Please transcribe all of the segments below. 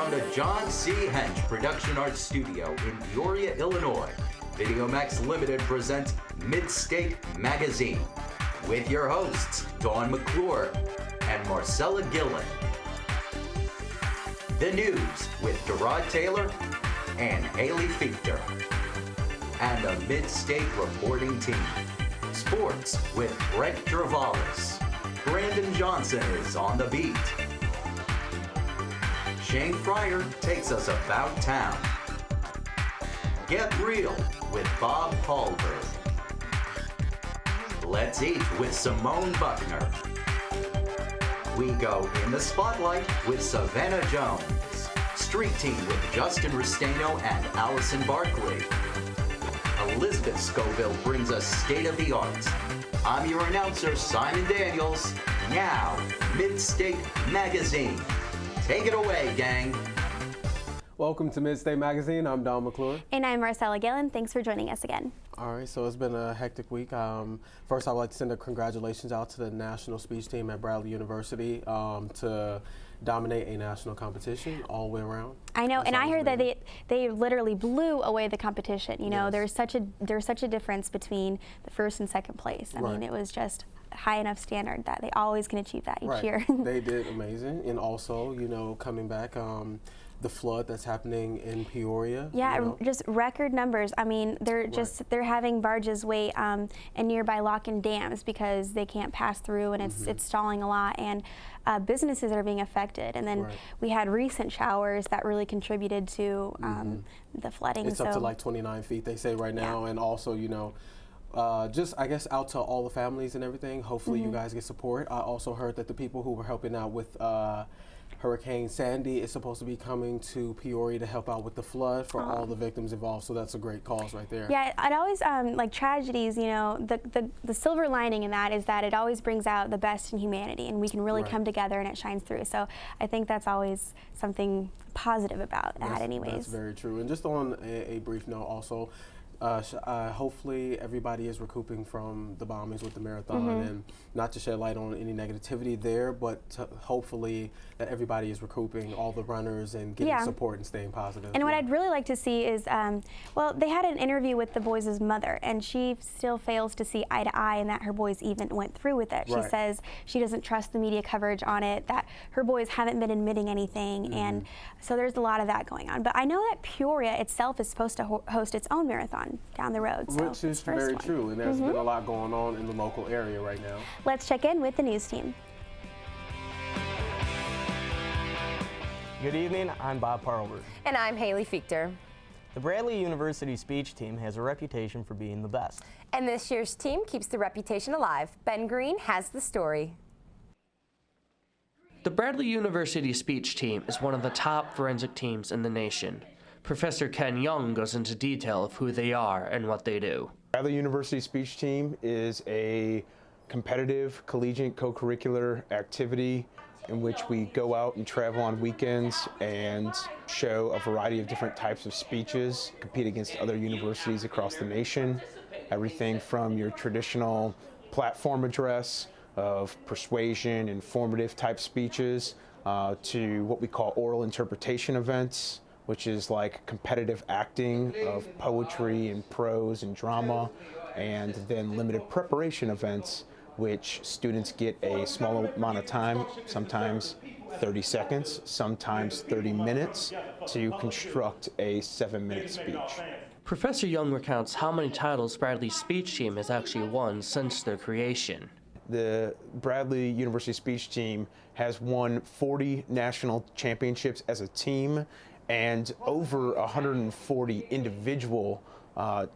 from the John C. Hench Production Arts Studio in Peoria, Illinois, VideoMax Limited presents Midstate Magazine with your hosts, Dawn McClure and Marcella Gillen. The news with Gerard Taylor and Haley Fichter. And the Midstate reporting team. Sports with Brett Travalis. Brandon Johnson is on the beat. Shane Fryer takes us about town. Get Real with Bob Hallberg. Let's Eat with Simone Buckner. We go in the spotlight with Savannah Jones. Street Team with Justin Restaino and Allison Barkley. Elizabeth Scoville brings us State of the Arts. I'm your announcer, Simon Daniels. Now, Midstate Magazine. Take it away, gang. Welcome to Midstate Magazine. I'm Don McClure. And I'm Marcella Gillen. Thanks for joining us again. All right, so it's been a hectic week. First, I would like to send a congratulations out to the national speech team at Bradley University to dominate a national competition all the way around. I know, and I heard that they literally blew away the competition. You know, Yes. there's such a difference between the first and second place. I mean, it was just high enough standard that they always can achieve that each year. They did amazing, and also, you know, coming back, the flood that's happening in Peoria. Yeah, you know. just record numbers. I mean, they're they're having barges wait in nearby lock-in dams because they can't pass through, and it's stalling a lot, and businesses are being affected. And then we had recent showers that really contributed to the flooding. It's up to like 29 feet, they say right now, and also, you know, just, I guess, out to all the families and everything. Hopefully you guys get support. I also heard that the people who were helping out with Hurricane Sandy is supposed to be coming to Peoria to help out with the flood for all the victims involved. So that's a great cause right there. Yeah, it always, like tragedies, you know, the silver lining in that is that it always brings out the best in humanity, and we can really come together and it shines through. So I think that's always something positive about that anyways. That's very true. And just on a brief note also, hopefully everybody is recouping from the bombings with the marathon, and not to shed light on any negativity there, but hopefully that everybody is recouping, all the runners, and getting support and staying positive. And what I'd really like to see is, well, they had an interview with the boys' mother, and she still fails to see eye to eye and that her boys even went through with it. She says she doesn't trust the media coverage on it, that her boys haven't been admitting anything, and so there's a lot of that going on. But I know that Peoria itself is supposed to host its own marathon down the road. So which is very true, and there's been a lot going on in the local area right now. Let's check in with the news team. Good evening, I'm Bob Parlberg. And I'm Haley Fichter. The Bradley University speech team has a reputation for being the best. And this year's team keeps the reputation alive. Ben Green has the story. The Bradley University speech team is one of the top forensic teams in the nation. Professor Ken Young goes into detail of who they are and what they do. Bradley University speech team is a competitive collegiate co-curricular activity in which we go out and travel on weekends and show a variety of different types of speeches, compete against other universities across the nation. Everything from your traditional platform address of persuasion, informative type speeches, to what we call oral interpretation events, which is like competitive acting of poetry and prose and drama, and then limited preparation events, which students get a small amount of time, sometimes 30 seconds, sometimes 30 minutes, to construct a 7-minute speech. Professor Young recounts how many titles Bradley's speech team has actually won since their creation. The Bradley University speech team has won 40 national championships as a team and over 140 individual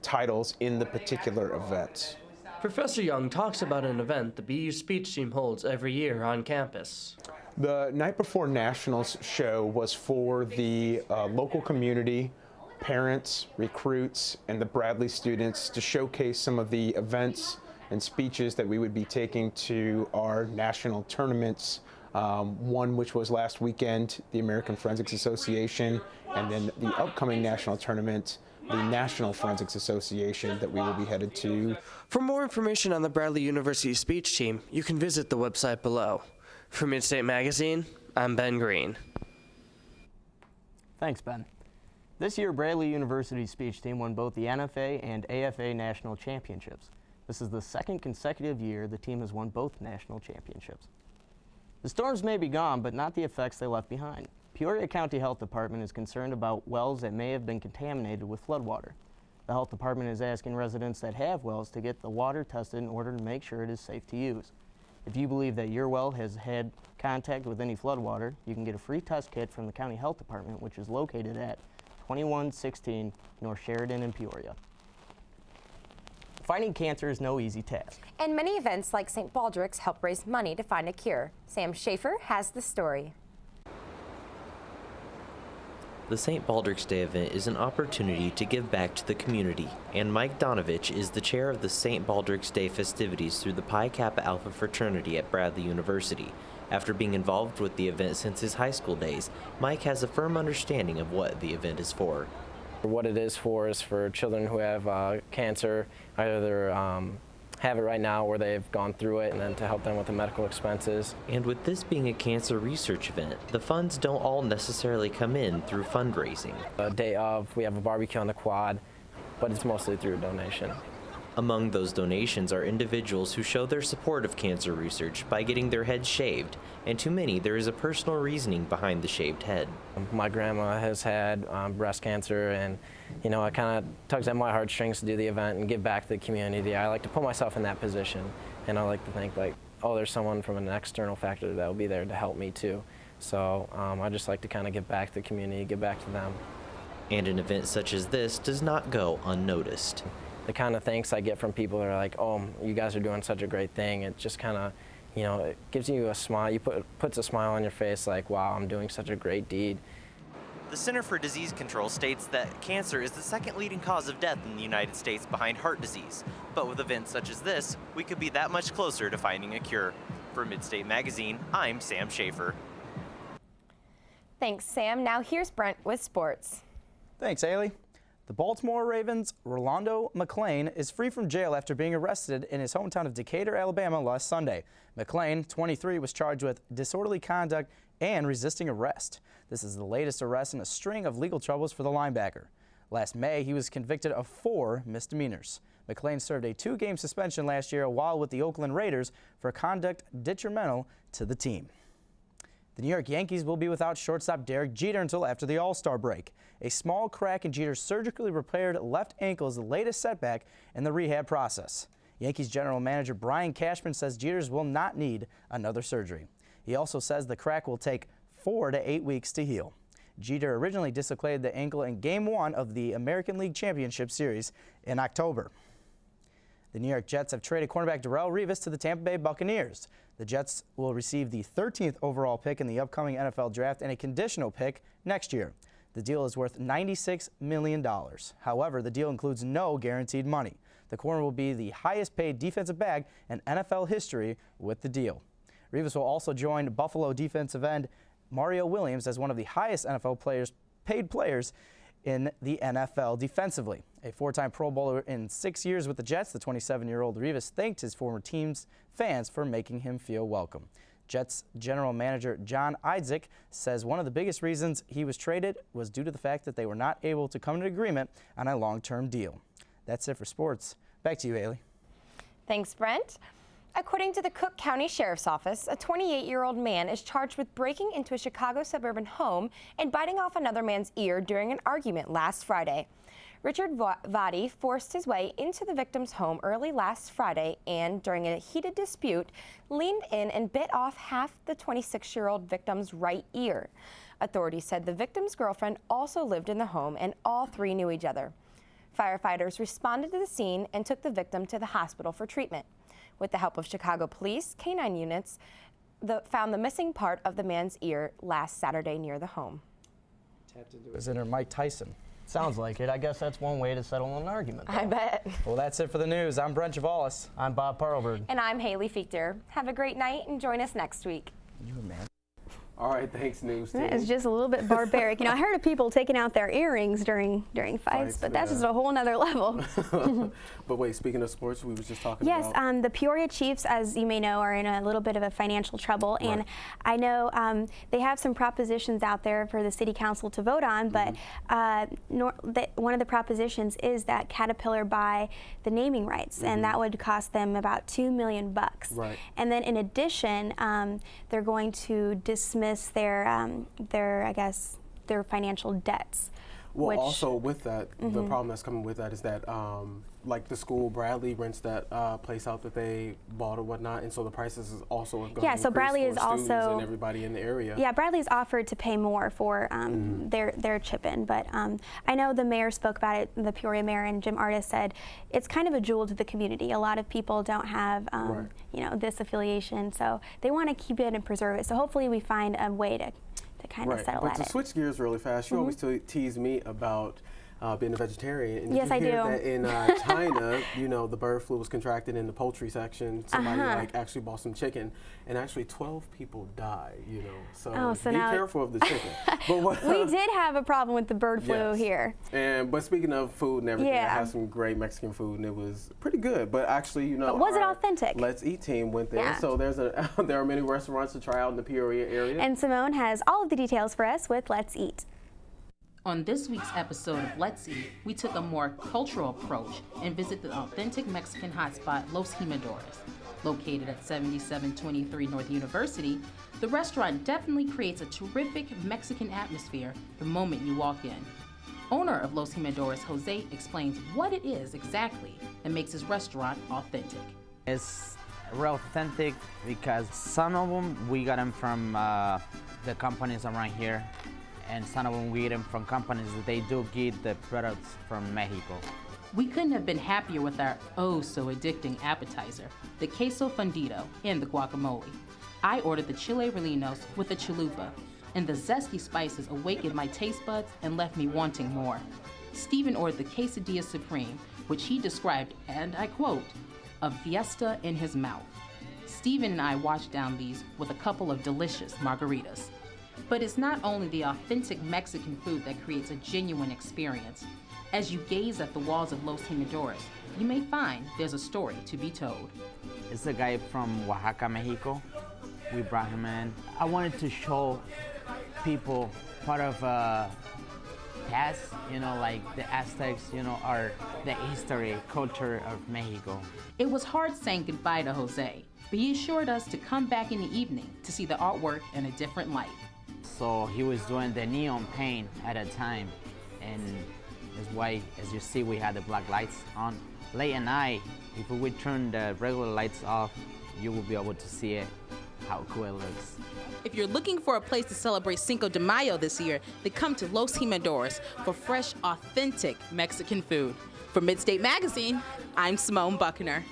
titles in the particular events. Professor Young talks about an event the BU speech team holds every year on campus. The Night Before Nationals show was for the local community, parents, recruits, and the Bradley students to showcase some of the events and speeches that we would be taking to our national tournaments. One which was last weekend, the American Forensics Association, and then the upcoming national tournament, the National Forensics Association, that we will be headed to. For more information on the Bradley University speech team, you can visit the website below. For Midstate Magazine, I'm Ben Green. Thanks, Ben. This year, Bradley University's speech team won both the NFA and AFA national championships. This is the second consecutive year the team has won both national championships. The storms may be gone, but not the effects they left behind. Peoria County Health Department is concerned about wells that may have been contaminated with floodwater. The health department is asking residents that have wells to get the water tested in order to make sure it is safe to use. If you believe that your well has had contact with any floodwater, you can get a free test kit from the County Health Department, which is located at 2116 North Sheridan in Peoria. Fighting cancer is no easy task. And many events like St. Baldrick's help raise money to find a cure. Sam Schaefer has the story. The St. Baldrick's Day event is an opportunity to give back to the community, and Mike Donovich is the chair of the St. Baldrick's Day festivities through the Pi Kappa Alpha fraternity at Bradley University. After being involved with the event since his high school days, Mike has a firm understanding of what the event is for. What it is for children who have cancer, either have it right now or they've gone through it, and then to help them with the medical expenses. And with this being a cancer research event, the funds don't all necessarily come in through fundraising. The day of, we have a barbecue on the quad, but it's mostly through donation. Among those donations are individuals who show their support of cancer research by getting their heads shaved, and to many there is a personal reasoning behind the shaved head. My grandma has had breast cancer, and it kind of tugs at my heartstrings to do the event and give back to the community. I like to put myself in that position, and I like to think there's someone from an external factor that will be there to help me too. So I just like to kind of give back to the community, give back to them. And an event such as this does not go unnoticed. The kind of thanks I get from people that are like, oh, you guys are doing such a great thing. It just kind of, it gives you a smile. Puts a smile on your face like, wow, I'm doing such a great deed. The Center for Disease Control states that cancer is the second leading cause of death in the United States behind heart disease. But with events such as this, we could be that much closer to finding a cure. For Midstate Magazine, I'm Sam Schaefer. Thanks, Sam. Now here's Brent with sports. Thanks, Ailey. The Baltimore Ravens' Rolando McClain is free from jail after being arrested in his hometown of Decatur, Alabama last Sunday. McClain, 23, was charged with disorderly conduct and resisting arrest. This is the latest arrest in a string of legal troubles for the linebacker. Last May, he was convicted of 4 misdemeanors. McClain served a 2-game suspension last year while with the Oakland Raiders for conduct detrimental to the team. The New York Yankees will be without shortstop Derek Jeter until after the All-Star break. A small crack in Jeter's surgically repaired left ankle is the latest setback in the rehab process. Yankees general manager Brian Cashman says Jeter's will not need another surgery. He also says the crack will take 4 to 8 weeks to heal. Jeter originally dislocated the ankle in Game 1 of the American League Championship Series in October. The New York Jets have traded cornerback Darrelle Revis to the Tampa Bay Buccaneers. The Jets will receive the 13th overall pick in the upcoming NFL draft and a conditional pick next year. The deal is worth $96 million. However, the deal includes no guaranteed money. The corner will be the highest paid defensive back in NFL history with the deal. Revis will also join Buffalo defensive end Mario Williams as one of the highest NFL paid players in the NFL defensively. A 4-time Pro Bowler in 6 years with the Jets, the 27-year-old Revis thanked his former team's fans for making him feel welcome. Jets general manager John Idzik says one of the biggest reasons he was traded was due to the fact that they were not able to come to an agreement on a long-term deal. That's it for sports. Back to you, Haley. Thanks, Brent. According to the Cook County Sheriff's Office, a 28-year-old man is charged with breaking into a Chicago suburban home and biting off another man's ear during an argument last Friday. Richard Vadi forced his way into the victim's home early last Friday and, during a heated dispute, leaned in and bit off half the 26-year-old victim's right ear. Authorities said the victim's girlfriend also lived in the home and all three knew each other. Firefighters responded to the scene and took the victim to the hospital for treatment. With the help of Chicago police, K-9 units found the missing part of the man's ear last Saturday near the home. Is it Mike Tyson? Sounds like it. I guess that's one way to settle an argument, though. I bet. Well, that's it for the news. I'm Brent Javalis. I'm Bob Parlberg. And I'm Haley Fichter. Have a great night and join us next week. You man. All right, thanks, news team. It's just a little bit barbaric. You know, I heard of people taking out their earrings during fights, but that's just a whole nother level. But wait, speaking of sports, we was just talking about. Yes, the Peoria Chiefs, as you may know, are in a little bit of a financial trouble, and I know they have some propositions out there for the city council to vote on, but one of the propositions is that Caterpillar buy the naming rights, and that would cost them about $2 million. Right. And then in addition, they're going to dismiss their I guess their financial debts. Well, also with that, the problem that's coming with that is that like the school, Bradley rents that place out that they bought or whatnot, and so the prices is also going to increase so Bradley for is students also and everybody in the area. Yeah, Bradley's offered to pay more for their chip-in, but I know the mayor spoke about it. The Peoria mayor and Jim Artis said it's kind of a jewel to the community. A lot of people don't have you know, this affiliation, so they want to keep it and preserve it. So hopefully we find a way to kind of settle but at to switch gears really fast, you always tease me about being a vegetarian. And yes, did you hear I do. that in China, you know, the bird flu was contracted in the poultry section. Somebody like actually bought some chicken, and actually 12 people died. You know, so be careful of the chicken. But we did have a problem with the bird flu here. But speaking of food and everything, I had some great Mexican food, and it was pretty good. But actually, you know, but was it authentic? Let's Eat team went there. Yeah. So there are many restaurants to try out in the Peoria area. And Simone has all of the details for us with Let's Eat. On this week's episode of Let's Eat, we took a more cultural approach and visited the authentic Mexican hotspot Los Jimadores. Located at 7723 North University, the restaurant definitely creates a terrific Mexican atmosphere the moment you walk in. Owner of Los Jimadores, Jose, explains what it is exactly that makes his restaurant authentic. It's real authentic because some of them we got them from the companies around here, and some of them we get them from companies that they do get the products from Mexico. We couldn't have been happier with our oh-so-addicting appetizer, the queso fundido and the guacamole. I ordered the chile rellenos with a chalupa, and the zesty spices awakened my taste buds and left me wanting more. Stephen ordered the quesadilla supreme, which he described, and I quote, a fiesta in his mouth. Stephen and I washed down these with a couple of delicious margaritas. But it's not only the authentic Mexican food that creates a genuine experience. As you gaze at the walls of Los Jimadores, you may find there's a story to be told. It's a guy from Oaxaca, Mexico. We brought him in. I wanted to show people part of past, you know, like the Aztecs, you know, are the history, culture of Mexico. It was hard saying goodbye to Jose, but he assured us to come back in the evening to see the artwork in a different light. So he was doing the neon paint at a time, and that's why, as you see, we had the black lights on. Late at night, if we would turn the regular lights off, you will be able to see it, how cool it looks. If you're looking for a place to celebrate Cinco de Mayo this year, then come to Los Jimadores for fresh, authentic Mexican food. For Midstate Magazine, I'm Simone Buckner.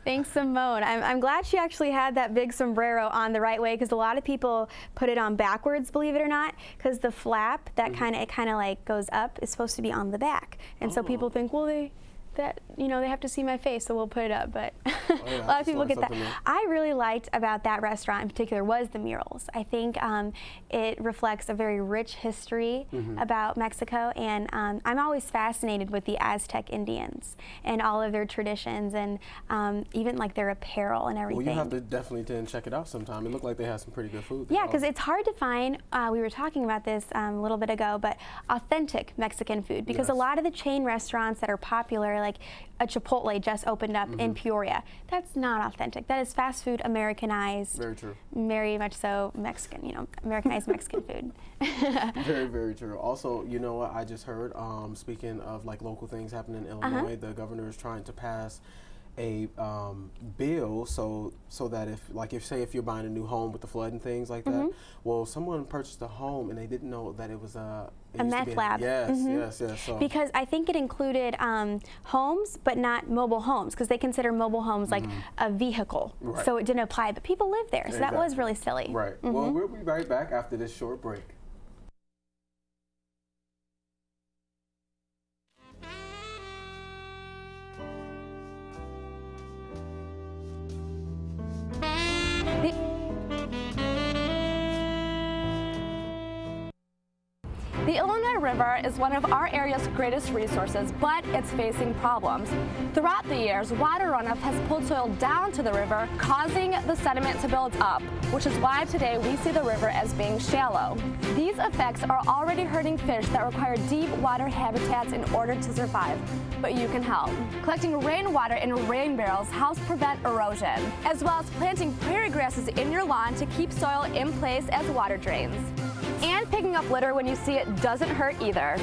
Thanks, Simone. I'm glad she actually had that big sombrero on the right way, because a lot of people put it on backwards, believe it or not, because the flap that kind of like goes up is supposed to be on the back, and so people think, well, they have to see my face, so we'll put it up. But a lot of people get that. I really liked about that restaurant in particular was the murals. I think it reflects a very rich history about Mexico, and I'm always fascinated with the Aztec Indians and all of their traditions, and even like their apparel and everything. Well, you have to definitely check it out sometime. It looked like they had some pretty good food there. Yeah, because it's hard to find, we were talking about this a little bit ago, but authentic Mexican food, because a lot of the chain restaurants that are popular, like a Chipotle just opened up in Peoria. That's not authentic. That is fast food, Americanized. Very true. Very much so Mexican, Americanized Mexican food. Very, very true. Also, you know what I just heard, speaking of like local things happening in Illinois, the governor is trying to pass a bill so that if you're buying a new home with the flood and things like that, well, someone purchased a home and they didn't know that it was a meth lab. Yes. So. Because I think it included homes, but not mobile homes, because they consider mobile homes like a vehicle. Right. So it didn't apply, but people live there, so that was really silly. Right. Well, we'll be right back after this short break. Clear River is one of our area's greatest resources, but it's facing problems. Throughout the years, water runoff has pulled soil down to the river, causing the sediment to build up, which is why today we see the river as being shallow. These effects are already hurting fish that require deep water habitats in order to survive, but you can help. Collecting rainwater in rain barrels helps prevent erosion, as well as planting prairie grasses in your lawn to keep soil in place as water drains. And picking up litter when you see it doesn't hurt either.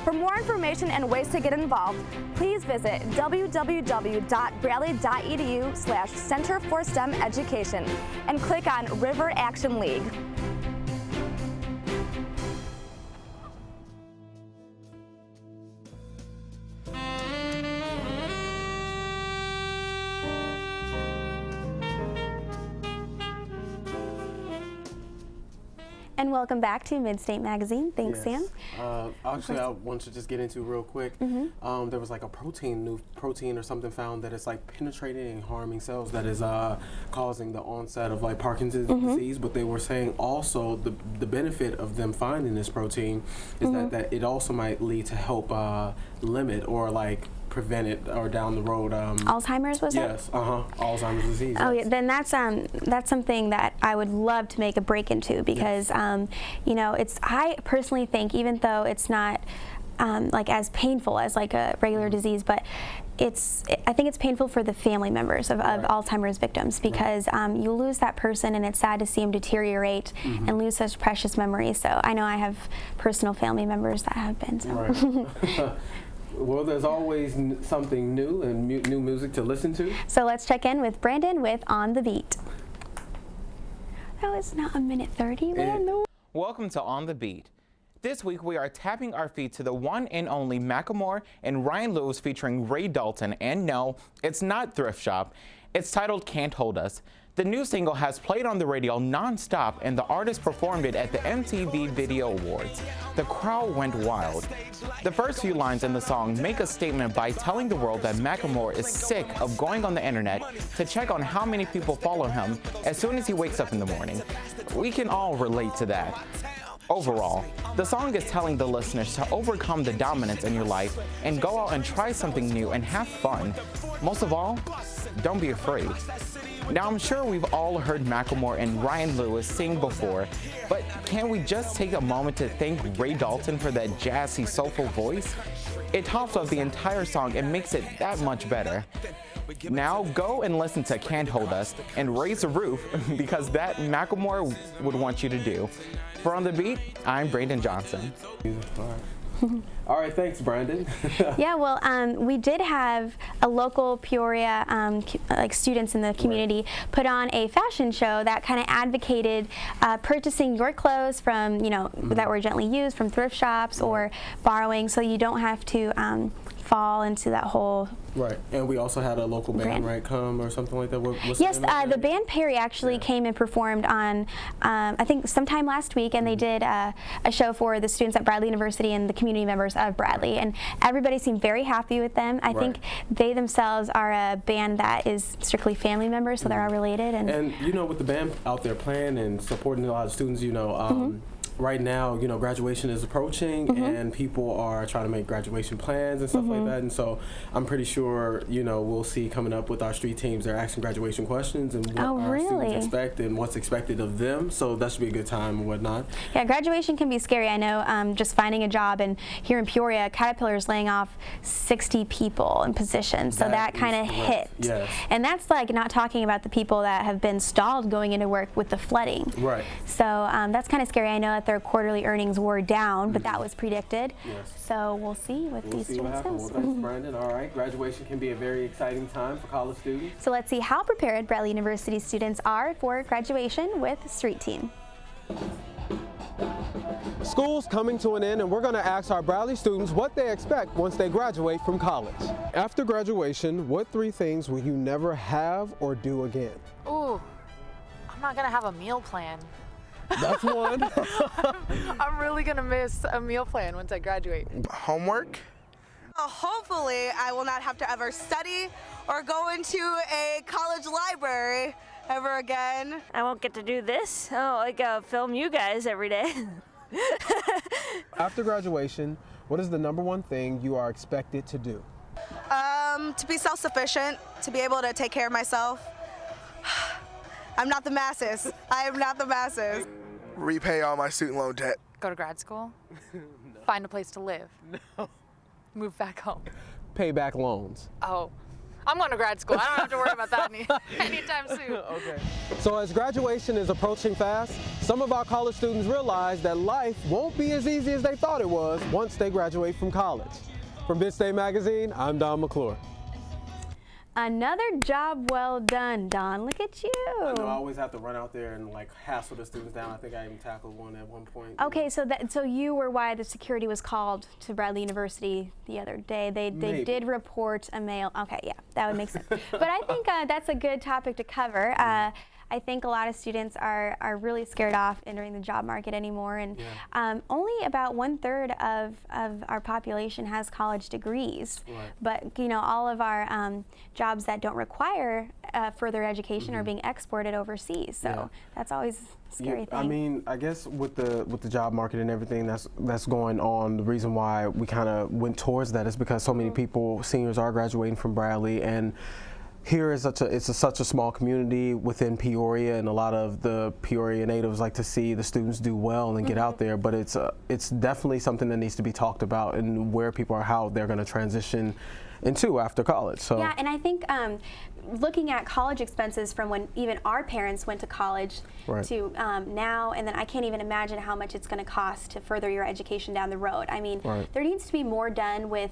For more information and ways to get involved, please visit www.bradley.edu/Center for STEM Education and click on River Action League. And welcome back to Midstate Magazine. Thanks, Yes. Sam. Actually, I want to just get into real quick. There was like a new protein or something found that it's like penetrating and harming cells that is causing the onset of like Parkinson's disease. But they were saying also the benefit of them finding this protein is that it also might lead to help limit or like prevent it or down the road. Alzheimer's, was it? Yes, Alzheimer's disease. Oh yes. yeah, then that's something that I would love to make a break into because you know, I personally think, even though it's not like as painful as like a regular disease, but I think it's painful for the family members of Alzheimer's victims because you lose that person and it's sad to see them deteriorate and lose such precious memories. So I know I have personal family members that have been. So. Right. Well, there's always something new and new music to listen to. So let's check in with Brandon with On the Beat. That was not 1:30, man. No. Welcome to On the Beat. This week we are tapping our feet to the one and only Macklemore and Ryan Lewis featuring Ray Dalton. And no, it's not Thrift Shop. It's titled Can't Hold Us. The new single has played on the radio non-stop and the artist performed it at the MTV Video Awards. The crowd went wild. The first few lines in the song make a statement by telling the world that Macklemore is sick of going on the internet to check on how many people follow him as soon as he wakes up in the morning. We can all relate to that. Overall, the song is telling the listeners to overcome the dominance in your life and go out and try something new and have fun. Most of all, don't be afraid. Now, I'm sure we've all heard Macklemore and Ryan Lewis sing before, but can we just take a moment to thank Ray Dalton for that jazzy, soulful voice? It tops off the entire song and makes it that much better. Now go and listen to Can't Hold Us and raise the roof because that Macklemore would want you to do. For On the Beat, I'm Brandon Johnson. All right, thanks, Brandon. Yeah, well, we did have a local Peoria, like students in the community, put on a fashion show that kind of advocated purchasing your clothes from, that were gently used from thrift shops or borrowing, so you don't have to fall into that whole. Right, and we also had a local band, right, come or something like that. What's yes, the band Perry actually came and performed on, I think sometime last week, and they did a show for the students at Bradley University and the community members of Bradley, and everybody seemed very happy with them. I think they themselves are a band that is strictly family members, so they're all related. And with the band out there playing and supporting a lot of students, right now, graduation is approaching and people are trying to make graduation plans and stuff like that. And so I'm pretty sure, we'll see coming up with our street teams, they're asking graduation questions and what our students expect and what's expected of them. So that should be a good time and whatnot. Yeah, graduation can be scary. I know just finding a job, and here in Peoria, Caterpillar is laying off 60 people in positions. So that kind of hit. Yes. And that's like not talking about the people that have been stalled going into work with the flooding. Right. So that's kind of scary. I know that their quarterly earnings were down, but that was predicted. Yes. So we'll see what these students do. Well, thanks, Brandon. All right, graduation can be a very exciting time for college students. So let's see how prepared Bradley University students are for graduation with Street Team. School's coming to an end, and we're going to ask our Bradley students what they expect once they graduate from college. After graduation, what 3 things will you never have or do again? Ooh, I'm not going to have a meal plan. That's one. I'm really going to miss a meal plan once I graduate. Homework? Hopefully, I will not have to ever study or go into a college library ever again. I won't get to do this. Film you guys every day. After graduation, what is the #1 thing you are expected to do? To be self-sufficient, to be able to take care of myself. I'm not the masses. I am not the masses. Repay all my student loan debt. Go to grad school? No. Find a place to live? No. Move back home? Pay back loans. Oh, I'm going to grad school. I don't have to worry about that anytime soon. Okay. So as graduation is approaching fast, some of our college students realize that life won't be as easy as they thought it was once they graduate from college. From Midstate Magazine, I'm Don McClure. Another job well done, Don. Look at you. I know I always have to run out there and like hassle the students down. I think I even tackled one at one point. Okay, so you were why the security was called to Bradley University the other day. They did report a male. Okay, yeah, that would make sense. But I think that's a good topic to cover. I think a lot of students are really scared off entering the job market anymore, and only about 1/3 of our population has college degrees. Right. But you know, all of our jobs that don't require further education are being exported overseas. So that's always a scary thing. I mean, I guess with the job market and everything that's going on, the reason why we kind of went towards that is because so many people, seniors, are graduating from Bradley, and here is such a small community within Peoria, and a lot of the Peoria natives like to see the students do well and get out there. But it's definitely something that needs to be talked about, and where people are, how they're going to transition into after college. So yeah, and I think looking at college expenses from when even our parents went to college to now, and then I can't even imagine how much it's going to cost to further your education down the road. I mean, there needs to be more done with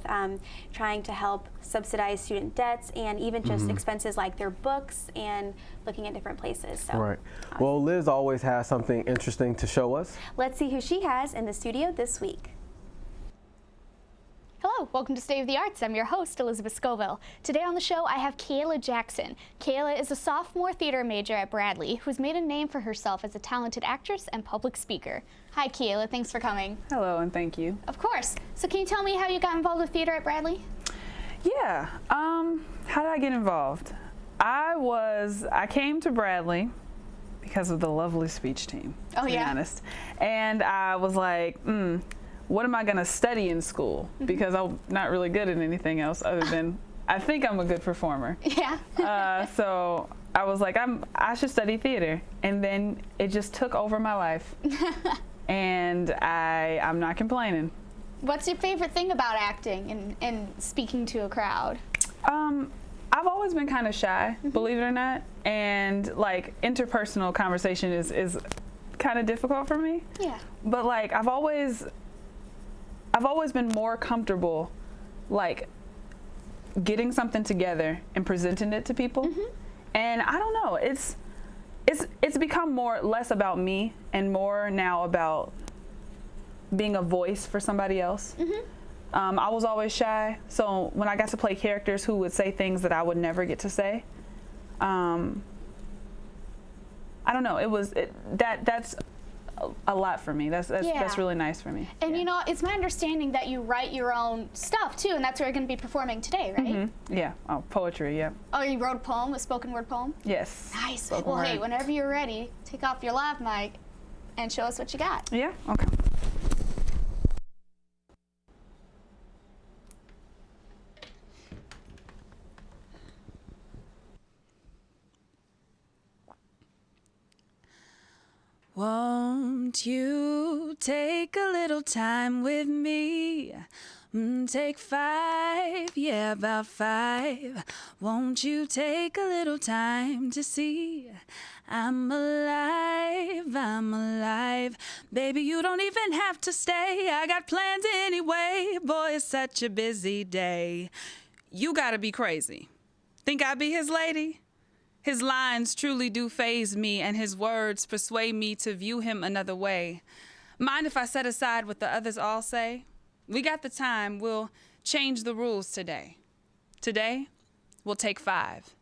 trying to help subsidize student debts, and even just expenses like their books and looking at different places. So, well, Liz always has something interesting to show us. Let's see who she has in the studio this week. Hello, welcome to State of the Arts. I'm your host, Elizabeth Scoville. Today on the show, I have Kayla Jackson. Kayla is a sophomore theater major at Bradley who's made a name for herself as a talented actress and public speaker. Hi, Kayla. Thanks for coming. Hello, and thank you. Of course. So can you tell me how you got involved with theater at Bradley? Yeah. How did I get involved? I came to Bradley because of the lovely speech team, to be honest. And I was like, what am I going to study in school? Because I'm not really good at anything else other than I think I'm a good performer. Yeah. So I was like, I should study theater. And then it just took over my life. And I'm not complaining. What's your favorite thing about acting and speaking to a crowd? I've always been kind of shy, believe it or not. And like interpersonal conversation is kind of difficult for me. Yeah. But like I've always been more comfortable, like, getting something together and presenting it to people. And I don't know, it's become less about me and more now about being a voice for somebody else. I was always shy, so when I got to play characters who would say things that I would never get to say, I don't know, that's a lot for me. That's really nice for me. And you know, it's my understanding that you write your own stuff too, and that's what you're going to be performing today, right? Yeah. Oh, poetry. Yeah. Oh, you wrote a poem, a spoken word poem? Yes. Nice. Spoken well, word. Hey, whenever you're ready, take off your lav mic and show us what you got. Yeah. Okay. Won't you take a little time with me? Take 5, yeah, about 5. Won't you take a little time to see? I'm alive, I'm alive. Baby, you don't even have to stay. I got plans anyway. Boy, it's such a busy day. You gotta be crazy. Think I'd be his lady? His lines truly do faze me, and his words persuade me to view him another way. Mind if I set aside what the others all say? We got the time, we'll change the rules today. Today, we'll take 5.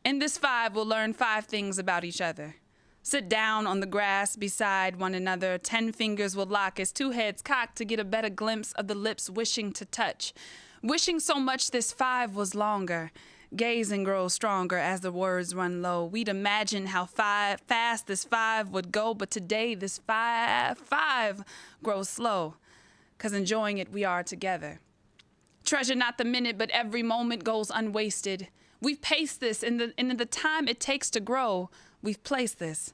In this 5, we'll learn 5 things about each other. Sit down on the grass beside one another. 10 fingers will lock as 2 heads cock to get a better glimpse of the lips wishing to touch. Wishing so much this 5 was longer. Gaze and grow stronger as the words run low. We'd imagine how fast this 5 would go, but today this 5 grows slow, 'cause enjoying it we are together. Treasure not the minute, but every moment goes unwasted. We've paced this in the time it takes to grow. We've placed this.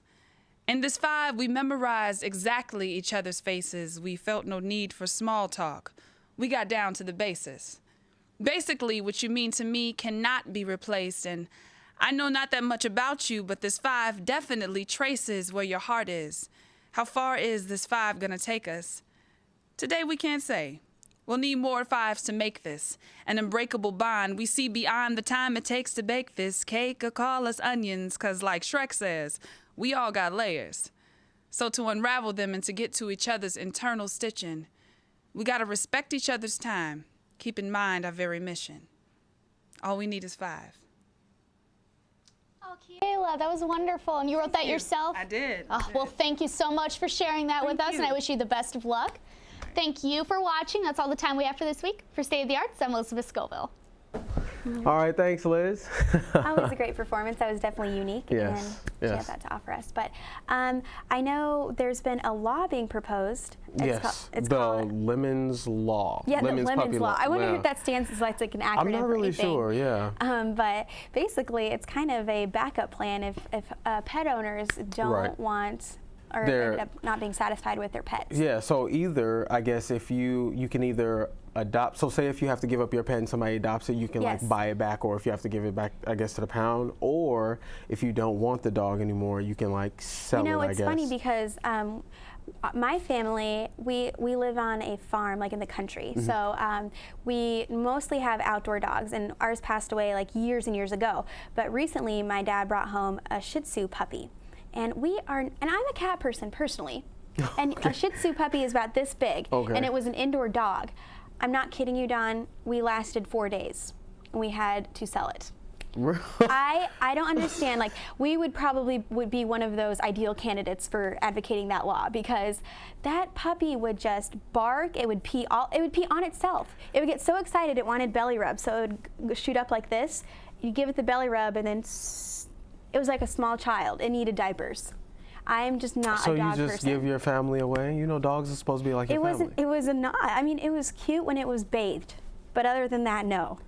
In this 5, we memorized exactly each other's faces. We felt no need for small talk. We got down to the basis. Basically, what you mean to me cannot be replaced, and I know not that much about you, but this 5 definitely traces where your heart is. How far is this 5 gonna take us? Today we can't say. We'll need more 5s to make this an unbreakable bond. We see beyond the time it takes to bake this cake or call us onions, 'cause like Shrek says, we all got layers. So to unravel them and to get to each other's internal stitching, we gotta respect each other's time. Keep in mind our very mission. All we need is 5. Oh, Kayla, that was wonderful. And you wrote that yourself? I did. Oh, well, thank you so much for sharing that with us, and I wish you the best of luck. Thank you for watching. That's all the time we have for this week. For State of the Arts, I'm Elizabeth Scoville. All right, thanks, Liz. That was a great performance. That was definitely unique, and she had that to offer us. But I know there's been a law being proposed. It's called Lemons Law. Yeah, Lemons the Lemons Law. I wonder if that stands as like an acronym. I'm not really sure. Yeah. But basically, it's kind of a backup plan if pet owners don't want or end up not being satisfied with their pets. Yeah. So either, I guess, if you can either adopt. So say if you have to give up your pet and somebody adopts it, you can like buy it back, or if you have to give it back, I guess, to the pound, or if you don't want the dog anymore, you can like sell it. You know, it's funny because my family, we live on a farm, like in the country. Mm-hmm. So we mostly have outdoor dogs, and ours passed away like years and years ago. But recently, my dad brought home a Shih Tzu puppy, and I'm a cat person personally, and a Shih Tzu puppy is about this big, and it was an indoor dog. I'm not kidding you, Don. We lasted 4 days, and we had to sell it. I don't understand. Like, we would be one of those ideal candidates for advocating that law, because that puppy would just bark. It would pee on itself. It would get so excited it wanted belly rub, so it would shoot up like this. You give it the belly rub, and then it was like a small child. It needed diapers. I'm just not a dog person. So you just give your family away? You know, dogs are supposed to be like your family. It was not. I mean, it was cute when it was bathed, but other than that, no.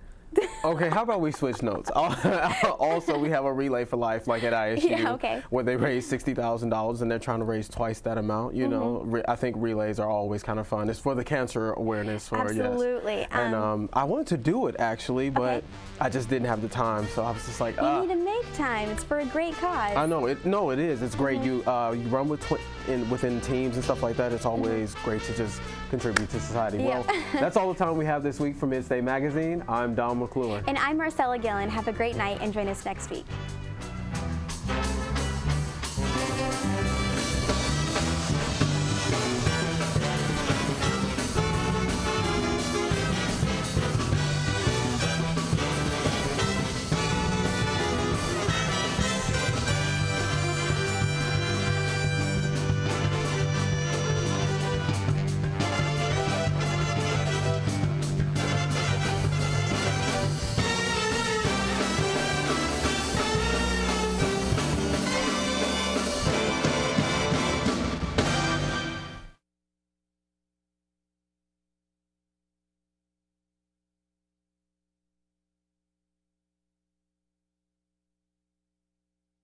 Okay, how about we switch notes? Also, we have a Relay for Life, like at ISU, where they raise $60,000 and they're trying to raise twice that amount. You know, I think relays are always kind of fun. It's for the cancer awareness. Absolutely. Yes. And I wanted to do it actually, but I just didn't have the time. So I was just like, you need to make time. It's for a great cause. I know. It is. It's great. You run within teams and stuff like that. It's always great to just contribute to society. Yeah. Well, that's all the time we have this week from Midstate Magazine. I'm Don McClure. And I'm Marcella Gillen. Have a great night and join us next week.